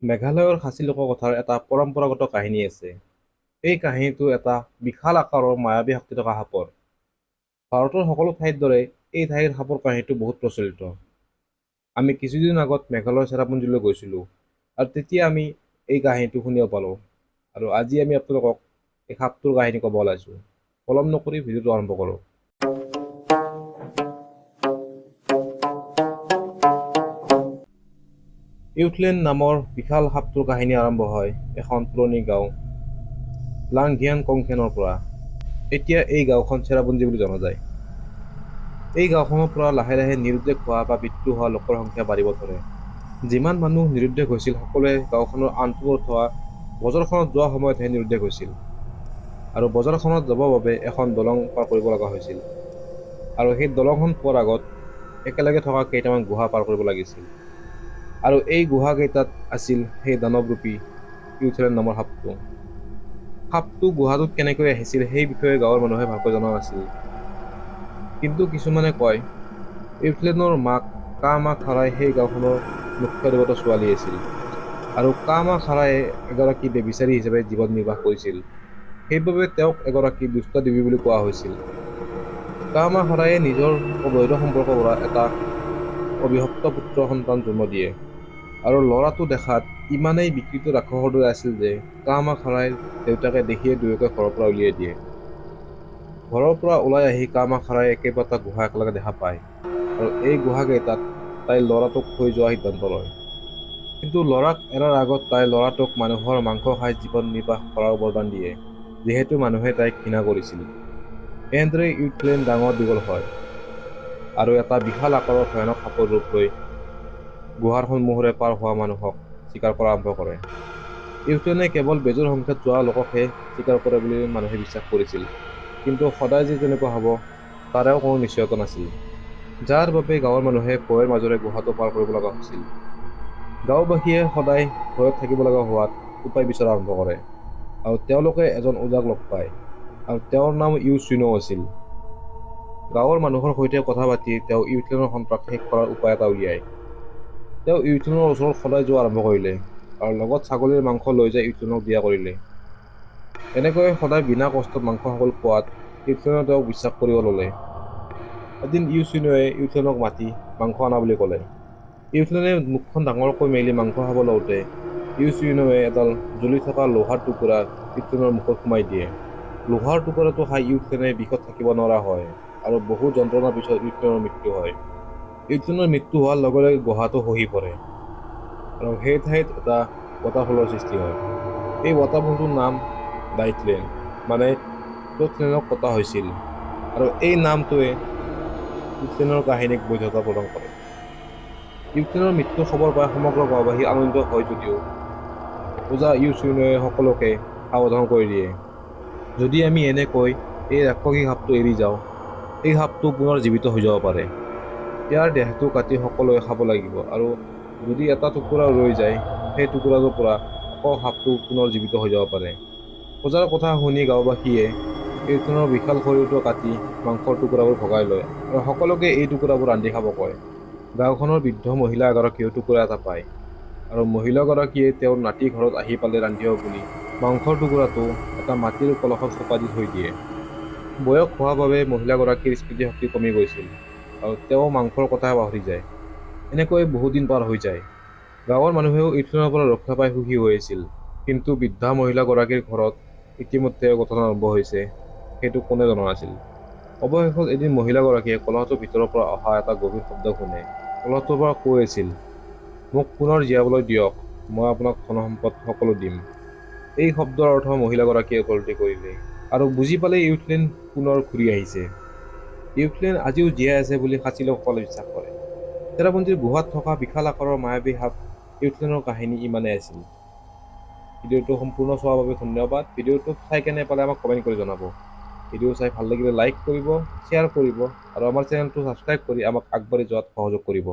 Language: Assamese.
মেঘালয়ৰ খাচী লোককথাৰ এটা পৰম্পৰাগত কাহিনী আছে। এই কাহিনীটো এটা বিশাল আকাৰৰ মায়াবী শক্তি থকা সাপৰ। ভাৰতৰ সকলো ঠাইৰ দৰে এই ঠাইৰ সাপৰ কাহিনীটো বহুত প্ৰচলিত। আমি কিছুদিন আগত মেঘালয়ৰ চেৰাপুঞ্জীলৈ গৈছিলোঁ আৰু তেতিয়া আমি এই কাহিনীটো শুনিব পালোঁ। আৰু আজি আমি আপোনালোকক এই সাপটোৰ কাহিনী ক'ব ওলাইছোঁ। পলম নকৰি ভিডিঅ'টো আৰম্ভ কৰোঁ। ইউথলেণ্ড নামৰ বিশাল সাপটোৰ কাহিনী আৰম্ভ হয় এখন পুৰণি গাঁও লাংঘিয়ান কংখেনৰ পৰা। এতিয়া এই গাঁওখন চেৰাপুঞ্জী বুলি জনা যায়। এই গাঁওখনৰ পৰা লাহে লাহে নিৰুদ্দেশ হোৱা বা মৃত্যু হোৱা লোকৰ সংখ্যা বাঢ়িব ধৰে। যিমান মানুহ নিৰুদ্দেশ হৈছিল সকলোৱে গাঁওখনৰ আনটো অথবা বজাৰখনত যোৱা সময়তহে নিৰুদ্দেশ হৈছিল। আৰু বজাৰখনত যাবৰ বাবে এখন দলং পাৰ কৰিব লগা হৈছিল। আৰু সেই দলংখন পোৱাৰ আগত একেলগে থকা কেইটামান গুহা পাৰ কৰিব লাগিছিল। আৰু এই গুহাকেইটাত আছিল সেই দানৱৰূপী ইউথলেণ্ড নামৰ সাপটো। সাপটো গুহাটোত কেনেকৈ আহিছিল সেই বিষয়ে গাঁৱৰ মানুহে ভালকৈ জনা নাছিল। কিন্তু কিছুমানে কয় ইউথলেণ্ডৰ মাক কামা খাৰাই সেই গাঁওখনৰ মুখ্য দেৱতাৰ ছোৱালী আছিল। আৰু কামা খাৰায়ে এগৰাকী বেবিচাৰী হিচাপে জীৱন নিৰ্বাহ কৰিছিল। সেইবাবে তেওঁক এগৰাকী দুষ্ট দেৱী বুলি কোৱা হৈছিল। কামা খাৰায়ে নিজৰ অবৈধ সম্পৰ্কৰ পৰা এটা অবিভক্ত পুত্ৰ সন্তান জন্ম দিয়ে। আৰু ল'ৰাটো দেখাত ইমানেই বিকৃত ৰাক্ষসৰ দৰে আছিল যে কামা খাৰাইৰ দেউতাকে দেখিয়ে দুয়োকে ঘৰৰ পৰা উলিয়াই দিয়ে। ঘৰৰ পৰা ওলাই আহি কামা খাৰাইয়ে কেইবাটা গুহা একেলগে দেখা পায় আৰু এই গুহাকেইটাত তাই ল'ৰাটোক থৈ যোৱাৰ সিদ্ধান্ত লয়। কিন্তু ল'ৰাক এৰাৰ আগত তাই ল'ৰাটোক মানুহৰ মাংস খাই জীৱন নিৰ্বাহ কৰাৰ বৰদান দিয়ে, যিহেতু মানুহে তাইক ঘৃণা কৰিছিল। এনেদৰে ইউথলেণ্ড ডাঙৰ দীঘল হয় আৰু এটা বিশাল আকাৰৰ ভয়ানক সাপৰ ৰূপ লৈ গুহাৰ সন্মুখৰে পাৰ হোৱা মানুহক চিকাৰ কৰা আৰম্ভ কৰে। ইউথলেণ্ডে কেৱল বেজৰ সংখ্যাত যোৱা লোককহে চিকাৰ কৰে বুলি মানুহে বিশ্বাস কৰিছিল। কিন্তু সদায় যে তেনেকুৱা হ'ব তাৰেও কোনো নিশ্চয়তা নাছিল, যাৰ বাবে গাঁৱৰ মানুহে ভয়ৰ মাজেৰে গুহাটো পাৰ কৰিব লগা হৈছিল। গাঁওবাসীয়ে সদায় ভয়ত থাকিব লগা হোৱাত উপায় বিচৰা আৰম্ভ কৰে আৰু তেওঁলোকে এজন ওজাক লগ পায় আৰু তেওঁৰ নাম ইউ চুইনো আছিল। গাঁৱৰ মানুহৰ সৈতে কথা পাতি তেওঁ ইউথলেণ্ডৰ সন্ত্ৰাস শেষ কৰাৰ উপায় এটা উলিয়ায়। তেওঁ ইউথলেণ্ডৰ ওচৰত সদায় যোৱা আৰম্ভ কৰিলে আৰু লগত ছাগলীৰ মাংস লৈ যায় ইউথলেণ্ডক দিয়া কৰিলে। এনেকৈ সদায় বিনা কষ্টত মাংসসকল পোৱাত ইউথলেণ্ডে তেওঁক বিশ্বাস কৰিব ল'লে। এদিন ইউ চুইনোৱে ইউথলেণ্ডক মাতি মাংস অনা বুলি ক'লে। ইউথলেণ্ডে মুখখন ডাঙৰকৈ মেলি মাংস খাব লওঁতে ইউ চুইনোৱে এডাল জ্বলি থকা লোহাৰ টুকুৰা ইউথলেণ্ডৰ মুখত সোমাই দিয়ে। লোহাৰ টুকুৰাটো খাই ইউথলেণ্ডে বিষত থাকিব নোৱাৰা হয় আৰু বহু যন্ত্ৰণাৰ পিছত ইউথলেণ্ডৰ মৃত্যু হয়। ইউথলেণ্ডৰ মৃত্যু হোৱাৰ লগে লগে গুহাটো খহি পৰে আৰু সেই ঠাইত এটা ৱাটাৰফলৰ সৃষ্টি হয়। এই ৱাটাৰফলটোৰ নাম ডাইথলেণ্ড, মানে য'ত ইউথলেণ্ডক কটা হৈছিল, আৰু এই নামটোৱে ইউথলেণ্ডৰ কাহিনীক বৈধতা প্ৰদান কৰে। ইউথলেণ্ডৰ মৃত্যুৰ খবৰ পাই সমগ্ৰ গাঁওবাসী আনন্দিত হয় যদিও ওজা ইউ চুইনোৱে সকলোকে সাৱধান কৰি দিয়ে, যদি আমি এনেকৈ এই ৰাক্ষসী সাপটো এৰি যাওঁ এই সাপটো পুনৰ জীৱিত হৈ যাব পাৰে। ইয়াৰ দেহটো কাটি সকলোৱে খাব লাগিব আৰু যদি এটা টুকুৰা ৰৈ যায় সেই টুকুৰাটোৰ পৰা আকৌ সাপটো পুনৰ জীৱিত হৈ যাব পাৰে। ওজাৰ কথা শুনি গাঁওবাসীয়ে ইউথলেণ্ডৰ বিশাল শৰীৰটো কাটি মাংসৰ টুকুৰাবোৰ ভগাই লয় আৰু সকলোকে এই টুকুৰাবোৰ ৰান্ধি খাব কয়। গাঁওখনৰ বৃদ্ধ মহিলা এগৰাকীয়েও টুকুৰা এটা পায় আৰু মহিলাগৰাকীয়ে তেওঁৰ নাতি ঘৰত আহি পালে ৰান্ধিব বুলি মাংসৰ টুকুৰাটো এটা মাটিৰ কলহত সোপা দি থৈ দিয়ে। বয়স হোৱাৰ বাবে মহিলাগৰাকীৰ স্মৃতিশক্তি কমি গৈছিল আৰু তেওঁ মাংসৰ কথাই পাহৰি যায়। এনেকৈ বহুদিন পাৰ হৈ যায়। গাঁৱৰ মানুহেও ইউথলেণ্ডৰ পৰা ৰক্ষা পাই সুখী হৈ আছিল। কিন্তু বৃদ্ধা মহিলাগৰাকীৰ ঘৰত ইতিমধ্যে ঘটনা আৰম্ভ হৈছে সেইটো কোনে জনা নাছিল। অৱশেষত এদিন মহিলাগৰাকীয়ে কলহটোৰ ভিতৰৰ পৰা অহা এটা গভীৰ শব্দ শুনে। কলহটোৰ পৰা কৈ আছিল, মোক পুনৰ জীয়াবলৈ দিয়ক, মই আপোনাক ধন সম্পদ সকলো দিম। এই শব্দৰ অৰ্থ মহিলাগৰাকীয়ে উপলব্ধি কৰিলে আৰু বুজি পালে ইউথলেণ্ড পুনৰ ঘূৰি আহিছে। ইউথলেণ্ড আজিও জীয়াই আছে বুলি খাচী লোকসকলে বিশ্বাস কৰে। চেৰাপুঞ্জীৰ গুহাত থকা বিশাল আকাৰৰ মায়াবী সাপ ইউথলেণ্ডৰ কাহিনী ইমানেই আছিল। ভিডিঅ'টো সম্পূৰ্ণ চোৱাৰ বাবে ধন্যবাদ। ভিডিঅ'টো চাই কেনে পালে আমাক কমেণ্ট কৰি জনাব। ভিডিঅ' চাই ভাল লাগিলে লাইক কৰিব, শ্বেয়াৰ কৰিব আৰু আমাৰ চেনেলটো ছাবস্ক্ৰাইব কৰি আমাক আগবাঢ়ি যোৱাত সহযোগ কৰিব।